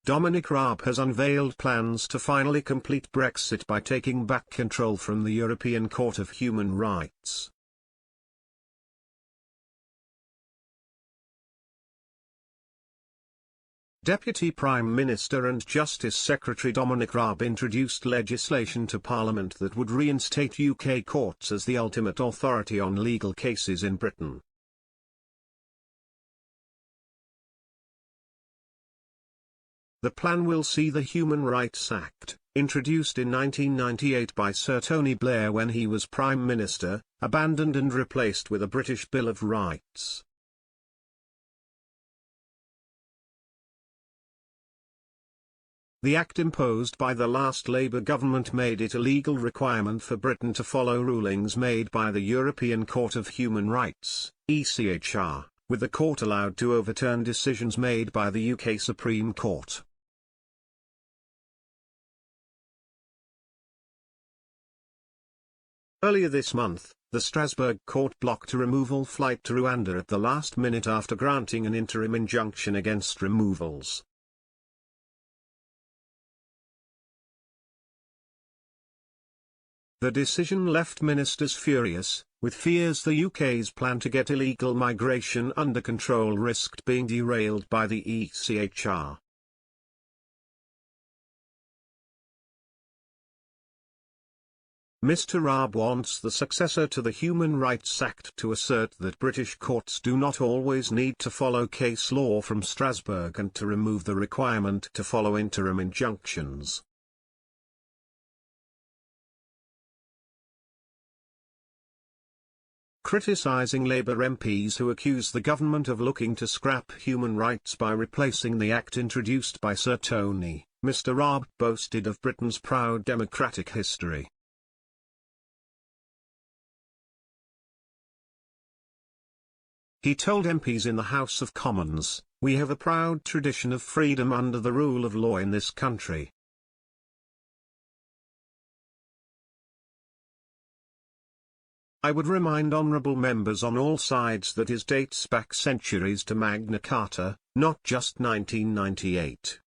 Dominic Raab has unveiled plans to finally complete Brexit by taking back control from the European Court of Human Rights. Deputy Prime Minister and Justice Secretary Dominic Raab introduced legislation to Parliament that would reinstate UK courts as the ultimate authority on legal cases in Britain. The plan will see the Human Rights Act, introduced in 1998 by Sir Tony Blair when he was Prime Minister, abandoned and replaced with a British Bill of Rights. The act imposed by the last Labour government made it a legal requirement for Britain to follow rulings made by the European Court of Human Rights, ECHR, with the court allowed to overturn decisions made by the UK Supreme Court. Earlier this month, the Strasbourg court blocked a removal flight to Rwanda at the last minute after granting an interim injunction against removals. The decision left ministers furious, with fears the UK's plan to get illegal migration under control risked being derailed by the ECHR. Mr. Raab wants the successor to the Human Rights Act to assert that British courts do not always need to follow case law from Strasbourg and to remove the requirement to follow interim injunctions. Criticising Labour MPs who accuse the government of looking to scrap human rights by replacing the act introduced by Sir Tony, Mr. Raab boasted of Britain's proud democratic history. He told MPs in the House of Commons, "We have a proud tradition of freedom under the rule of law in this country." I would remind honourable members on all sides that it dates back centuries to Magna Carta, not just 1998.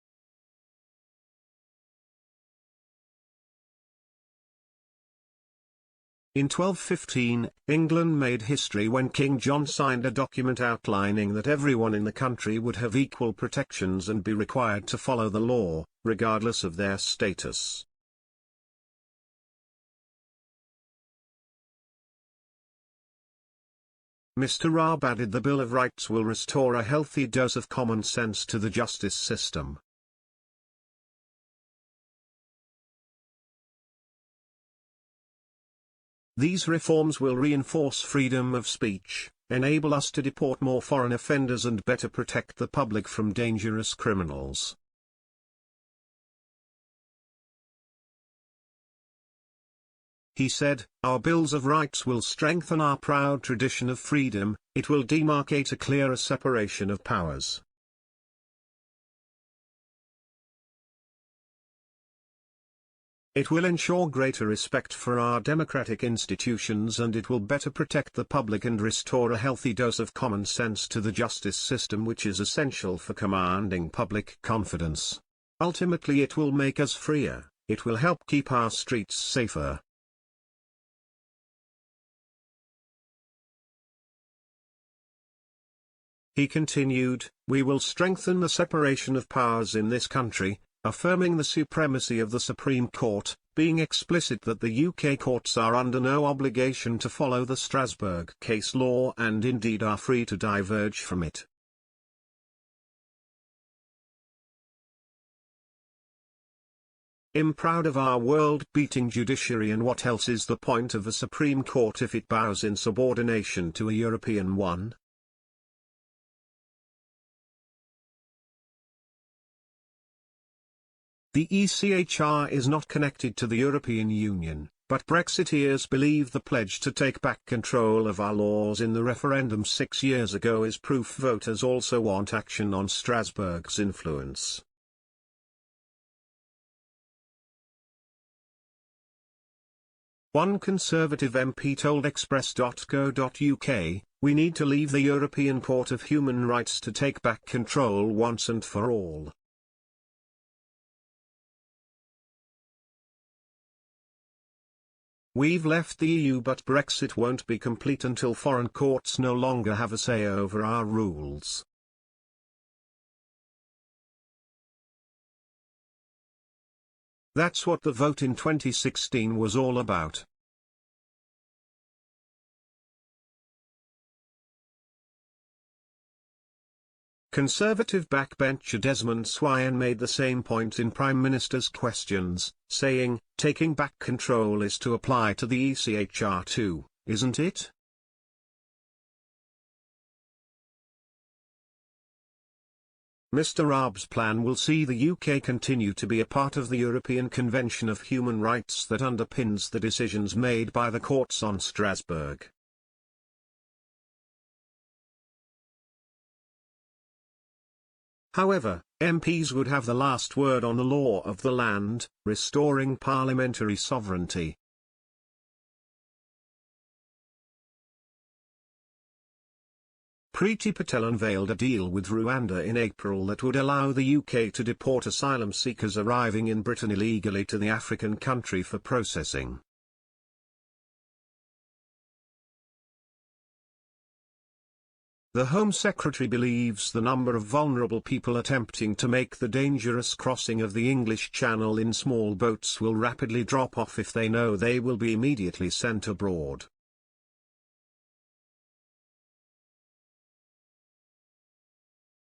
In 1215, England made history when King John signed a document outlining that everyone in the country would have equal protections and be required to follow the law, regardless of their status. Mr. Raab added the Bill of Rights will restore a healthy dose of common sense to the justice system. These reforms will reinforce freedom of speech, enable us to deport more foreign offenders and better protect the public from dangerous criminals. He said, "Our bills of rights will strengthen our proud tradition of freedom, it will demarcate a clearer separation of powers. It will ensure greater respect for our democratic institutions and it will better protect the public and restore a healthy dose of common sense to the justice system, which is essential for commanding public confidence. Ultimately it will make us freer, it will help keep our streets safer." He continued, "We will strengthen the separation of powers in this country, affirming the supremacy of the Supreme Court, being explicit that the UK courts are under no obligation to follow the Strasbourg case law and indeed are free to diverge from it." "I'm proud of our world-beating judiciary, and what else is the point of a Supreme Court if it bows in subordination to a European one?" The ECHR is not connected to the European Union, but Brexiteers believe the pledge to take back control of our laws in the referendum 6 years ago is proof voters also want action on Strasbourg's influence. One Conservative MP told Express.co.uk, "We need to leave the European Court of Human Rights to take back control once and for all." We've left the EU, but Brexit won't be complete until foreign courts no longer have a say over our rules. That's what the vote in 2016 was all about. Conservative backbencher Desmond Swyon made the same point in Prime Minister's questions, saying, "Taking back control is to apply to the ECHR too, isn't it?" Mr. Raab's plan will see the UK continue to be a part of the European Convention of Human Rights that underpins the decisions made by the courts on Strasbourg. However, MPs would have the last word on the law of the land, restoring parliamentary sovereignty. Priti Patel unveiled a deal with Rwanda in April that would allow the UK to deport asylum seekers arriving in Britain illegally to the African country for processing. The Home Secretary believes the number of vulnerable people attempting to make the dangerous crossing of the English Channel in small boats will rapidly drop off if they know they will be immediately sent abroad.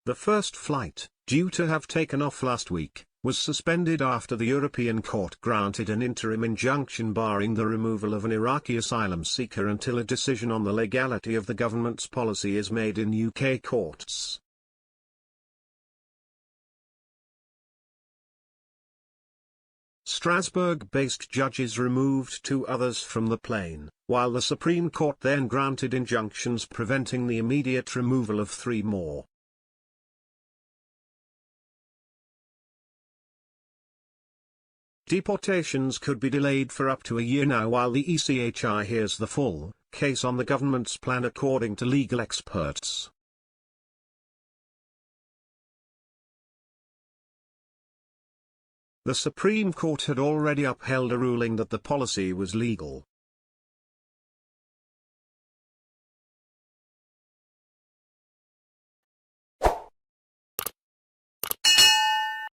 The first flight, due to have taken off last week, was suspended after the European Court granted an interim injunction barring the removal of an Iraqi asylum seeker until a decision on the legality of the government's policy is made in UK courts. Strasbourg-based judges removed 2 others from the plane, while the Supreme Court then granted injunctions preventing the immediate removal of 3 more. Deportations could be delayed for up to a year now while the ECHR hears the full case on the government's plan, according to legal experts. The Supreme Court had already upheld a ruling that the policy was legal.